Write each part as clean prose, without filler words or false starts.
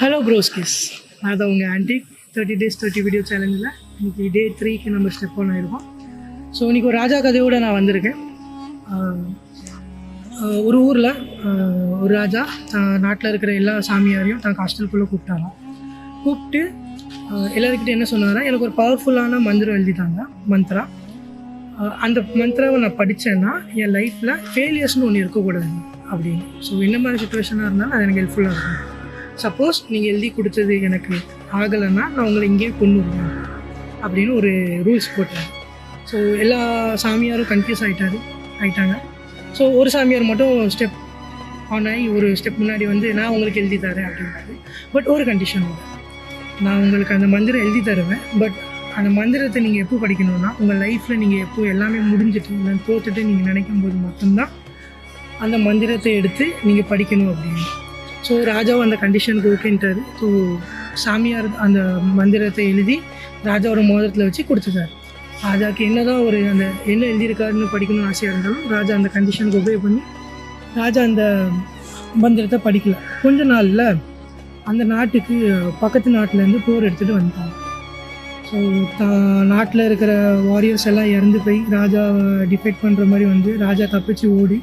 Hello ப்ரோஸ்கிஸ், நான் தான் உங்கள் ஆன்டிக் 30 days 30 வீடியோ சேலஞ்சில் இன்றைக்கி டே 3க்கு நம்ம ஸ்டெப் ஒன்று ஆகிருக்கோம். ஸோ இன்றைக்கி ஒரு ராஜா கதையோடு நான் வந்திருக்கேன். ஒரு ஊரில் ஒரு ராஜா நாட்டில் இருக்கிற எல்லா சாமியாரையும் தான் ஹாஸ்டலுக்குள்ளே கூப்பிட்டாராம். கூப்பிட்டு எல்லாருக்கிட்ட என்ன சொன்னாரா, எனக்கு ஒரு பவர்ஃபுல்லான மந்திரம் எழுதிட்டாங்க, மந்த்ரா. அந்த மந்த்ராவை நான் படித்தேன்னா என் லைஃப்பில் ஃபெயிலியர்ஸ்னு ஒன்று இருக்கக்கூடாது அப்படின்னு. ஸோ என்ன மாதிரி சுச்சுவேஷனாக இருந்தாலும் அது எனக்கு ஹெல்ப்ஃபுல்லாக இருக்கும். சப்போஸ் நீங்கள் எழுதி கொடுத்தது எனக்கு ஆகலைன்னா நான் உங்களை இங்கேயே கொண்டு வருவேன் அப்படின்னு ஒரு ரூல்ஸ் போட்டேன். ஸோ எல்லா சாமியாரும் கன்ஃபியூஸ் ஆகிட்டாங்க. ஸோ ஒரு சாமியார் மட்டும் ஸ்டெப் ஆன் ஆகி ஒரு ஸ்டெப் முன்னாடி வந்து நான் உங்களுக்கு எழுதி தரேன் அப்படின்னாரு. பட் ஒரு கண்டிஷன் உண்டு, நான் உங்களுக்கு அந்த மந்திரம் எழுதி தருவேன். பட் அந்த மந்திரத்தை நீங்கள் எப்போ படிக்கணும்னா உங்கள் லைஃப்பில் நீங்கள் எப்போ எல்லாமே முடிஞ்சிட்டு இல்லை தோற்றுட்டு நீங்கள் நினைக்கும் போது மட்டும்தான் அந்த மந்திரத்தை எடுத்து நீங்கள் படிக்கணும் அப்படின்னு. ஸோ ராஜாவும் அந்த கண்டிஷனுக்கு ஓகேன்ட்டார். ஸோ சாமியார் அந்த மந்திரத்தை எழுதி ராஜாவோட மோதிரத்தில் வச்சு கொடுத்துட்டார். ராஜாவுக்கு என்ன தான் ஒரு அந்த என்ன எழுதியிருக்காருன்னு படிக்கணும்னு ஆசையாக இருந்தாலும் ராஜா அந்த கண்டிஷனுக்கு ஒபே பண்ணி ராஜா அந்த மந்திரத்தை படிக்கல. கொஞ்ச நாளில் அந்த நாட்டுக்கு பக்கத்து நாட்டிலேருந்து போர் எடுத்துகிட்டு வந்துட்டாங்க. ஸோ நாட்டில் இருக்கிற வாரியர்ஸ் எல்லாம் இறந்து போய் ராஜாவை டிஃபெக்ட் பண்ணுற மாதிரி வந்து ராஜா தப்பிச்சு ஓடி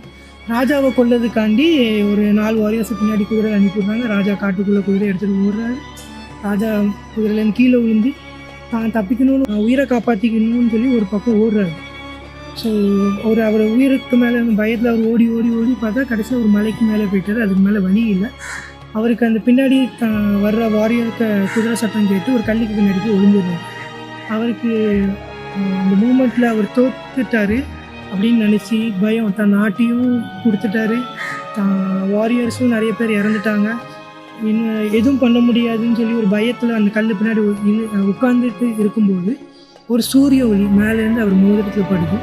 ராஜாவை கொல்லதுக்காண்டி ஒரு 4 வாரியர்ஸு பின்னாடி குதிரை அனுப்பிடுறாங்க. ராஜா காட்டுக்குள்ளே குதிரை எடுத்துகிட்டு ஓடுறாரு. ராஜா குதிரையிலேருந்து கீழே விழுந்து தான் தப்பிக்கணும்னு உயிரை காப்பாற்றிக்கணும்னு சொல்லி ஒரு பக்கம் ஓடுறாரு. ஸோ அவர் உயிருக்கு மேலே பயத்தில் அவர் ஓடி ஓடி ஓடி பார்த்தா கடைசியில் ஒரு மலைக்கு மேலே போயிட்டார். அதுக்கு மேலே வழி இல்லை. அவருக்கு அந்த பின்னாடி வர்ற வாரியருக்கு குதிரை சத்தம் கேட்டு ஒரு கல்லுக்கு பின்னாடி போய் ஒளிஞ்சிடுறாரு. அவருக்கு அந்த மூமெண்ட்டில் அவர் தோத்துட்டார் அப்படின்னு நினச்சி பயம், தன் நாட்டையும் கொடுத்துட்டாரு, வாரியர்ஸும் நிறைய பேர் இறந்துட்டாங்க, இன்னும் எதுவும் பண்ண முடியாதுன்னு சொல்லி ஒரு பயத்தில் அந்த கல் பின்னாடி உட்காந்துட்டு இருக்கும்போது ஒரு சூரிய ஒளி மேலேருந்து அவர் மோதிரத்தில் படுது.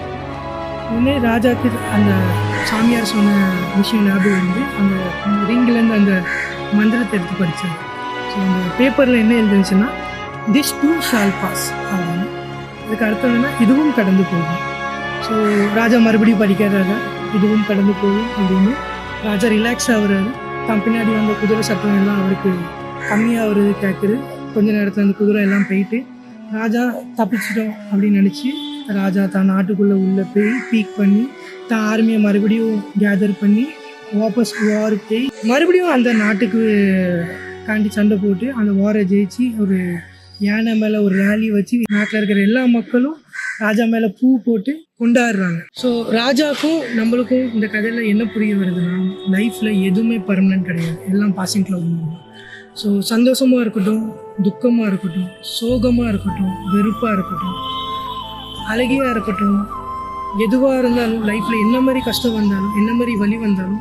உடனே ராஜாவுக்கு அந்த சாமியார் சொன்ன விஷயம் ஞாபகம் வந்து அந்த ரிங்கிலேருந்து அந்த மந்திரத்தை எடுத்து படித்தார். ஸோ அந்த பேப்பரில் என்ன எழுதுச்சுன்னா திஸ் டூ ஷால் பாஸ் அப்படின்னு. அதுக்கு அர்த்தம் என்னன்னா இதுவும் கடந்து போகும். ஸோ ராஜா மறுபடியும் படிக்கிறாங்க, இதுவும் கடந்து போகும் அப்படின்னு. ராஜா ரிலாக்ஸ் ஆகுறாரு. தான் பின்னாடி வந்த குதிரை சட்டம் எல்லாம் அவருக்கு கம்மியாகிறது கேட்குது. கொஞ்ச நேரத்தில் அந்த குதிரை எல்லாம் போயிட்டு ராஜா தப்பிச்சிட்டோம் அப்படின்னு நினச்சி ராஜா தான் நாட்டுக்குள்ளே உள்ளே போய் பீக் பண்ணி தான் ஆர்மியை மறுபடியும் கேதர் பண்ணி வாபஸ் வார் போய் மறுபடியும் அந்த நாட்டுக்கு காண்டி சண்டை போட்டு அந்த வாரை ஜெயிச்சு ஒரு யானை மேலே ஒரு ரேலி வச்சு நாட்டில் இருக்கிற எல்லா மக்களும் ராஜா மேலே பூ போட்டு கொண்டாடுறாங்க. ஸோ ராஜாவுக்கும் நம்மளுக்கும் இந்த கதையில் என்ன புரிய வருதுன்னா, லைஃப்பில் எதுவுமே பர்மனெண்ட் கிடையாது, எல்லாம் பாசிங் கிளவுட் தான். ஸோ சந்தோஷமாக இருக்கட்டும், துக்கமாக இருக்கட்டும், சோகமாக இருக்கட்டும், வெறுப்பாக இருக்கட்டும், அழகியாக இருக்கட்டும், எதுவாக இருந்தாலும் லைஃப்பில் என்ன மாதிரி கஷ்டம் வந்தாலும் என்ன மாதிரி வலி வந்தாலும்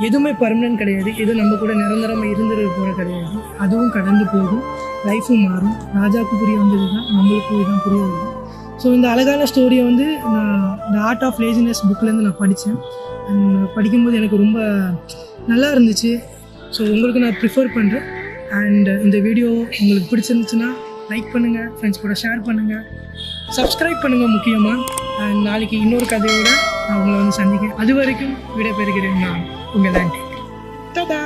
எதுவுமே பர்மனெண்ட் கிடையாது. எதுவும் நம்ம கூட நிரந்தரமாக இருந்துட்டு போகிற கிடையாது. அதுவும் கடந்து போகும், லைஃப்பும் மாறும். ராஜாவுக்கு புரிய வந்தது தான் நம்மளுக்கும் இதுதான் புரிய வருது. ஸோ இந்த அழகான ஸ்டோரியை வந்து நான் இந்த ஆர்ட் ஆஃப் லேசினஸ் புக்லேருந்து நான் படித்தேன். படிக்கும்போது எனக்கு ரொம்ப நல்லா இருந்துச்சு. ஸோ உங்களுக்கு நான் ப்ரிஃபர் பண்ணுறேன். அண்ட் இந்த வீடியோ உங்களுக்கு பிடிச்சிருந்துச்சுன்னா லைக் பண்ணுங்கள், ஃப்ரெண்ட்ஸ் கூட ஷேர் பண்ணுங்கள், சப்ஸ்கிரைப் பண்ணுங்கள் முக்கியமாக. அண்ட் நாளைக்கு இன்னொரு கதையோடு நான் உங்களை வந்து சந்திக்கிறேன். அது வரைக்கும் விடைபெறுகிறேன். நான் உங்கள் ஆன்டி. டாடா.